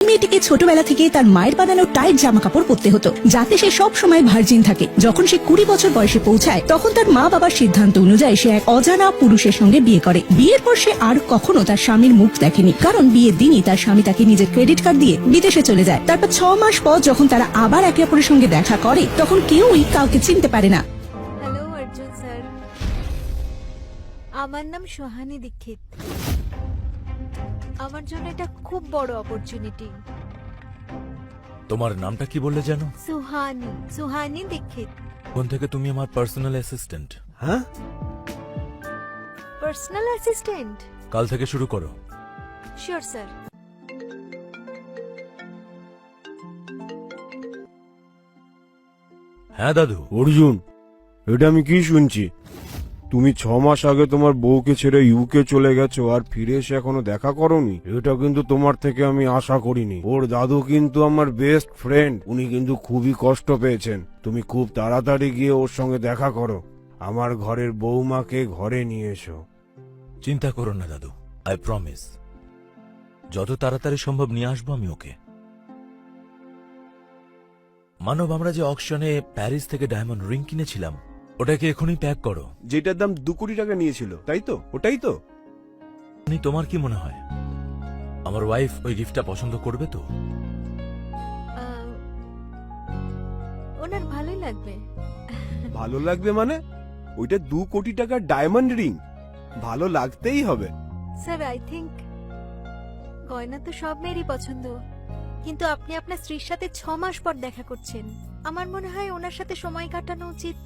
মেয়েটিকে ছোটবেলা থেকে তার মায়ের বানানো টাইট জামা কাপড় পরতে হতো, যাতে সে সব সময় ভার্জিন থাকে। যখন সে 20 বছর বয়সে পৌঁছায়, তখন তার মা বাবার সিদ্ধান্ত অনুযায়ী সে এক অজানা পুরুষের সঙ্গে বিয়ে করে। বিয়ের পর সে আর কখনো তার স্বামীর মুখ দেখেনি, কারণ বিয়ের দিনই তার স্বামী তাকে নিজের ক্রেডিট কার্ড দিয়ে বিদেশে চলে যায়। তারপর 6 মাস পর যখন তারা আবার একে অপরের সঙ্গে দেখা করে, তখন কেউই কাউকে চিনতে পারে না। হ্যালো অর্জুন স্যার, আমার নাম সোহানী দীক্ষিত। আমার জন্য এটা খুব বড় অপরচুনিটি। তোমার নামটা কি বললে যেন? সুহানী দীক্ষিত। কোন থেকে তুমি? আমার পার্সোনাল অ্যাসিস্ট্যান্ট। হ্যাঁ, পার্সোনাল অ্যাসিস্ট্যান্ট? কাল থেকে শুরু করো। Sure sir. হ্যাঁ দাদু। অর্জুন, এটা আমি কি শুনছি? তুমি 6 মাস আগে তোমার বউকে ছেড়ে ইউকে চলে গেছো আর ফিরে এসে এখনো দেখা করোনি। এটা কিন্তু তোমার থেকে আমি আশা করিনি। ওর দাদু কিন্তু আমার বেস্ট ফ্রেন্ড, উনি কিন্তু খুবই কষ্ট পেয়েছেন। তুমি খুব তাড়াতাড়ি গিয়ে ওর সঙ্গে দেখা করো। আমার ঘরের বৌমাকে ঘরে নিয়ে এসো। চিন্তা করো না দাদু, আই প্রমিস। যত তাড়াতাড়ি সম্ভব নিয়ে আসবো আমি ওকে। মানব, আমরা যে অকশনে প্যারিস থেকে ডায়মন্ড রিং কিনেছিলাম, ওটাকে এখনই প্যাক করো। যেটার দাম 2 কোটি টাকা নিয়েছিল, তাই তো? ওটাই তো? তোমার কি মনে হয় আমার ওয়াইফ ওই গিফটটা পছন্দ করবে তো? ওনার ভালোই লাগবে। ভালো লাগবে মানে? ওইটা 2 কোটি টাকার ডায়মন্ড রিং, ভালো লাগতেই হবে। স্যার, আই থিংক গয়না তো সব মেয়েরই পছন্দ, কিন্তু আপনি আপনার স্ত্রীর সাথে 6 মাস পর দেখা করছেন। আমার মনে হয় ওনার সাথে সময় কাটানো উচিত,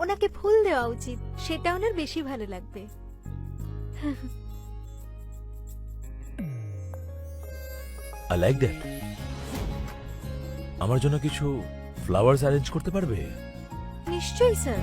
ওনাকে ফুল দেওয়া উচিত, সেটা ওনার বেশি ভালো লাগবে। I like that. আমার জন্য কিছু ফ্লাওয়ার্স অ্যারেঞ্জ করতে পারবে? নিশ্চয়ই স্যার।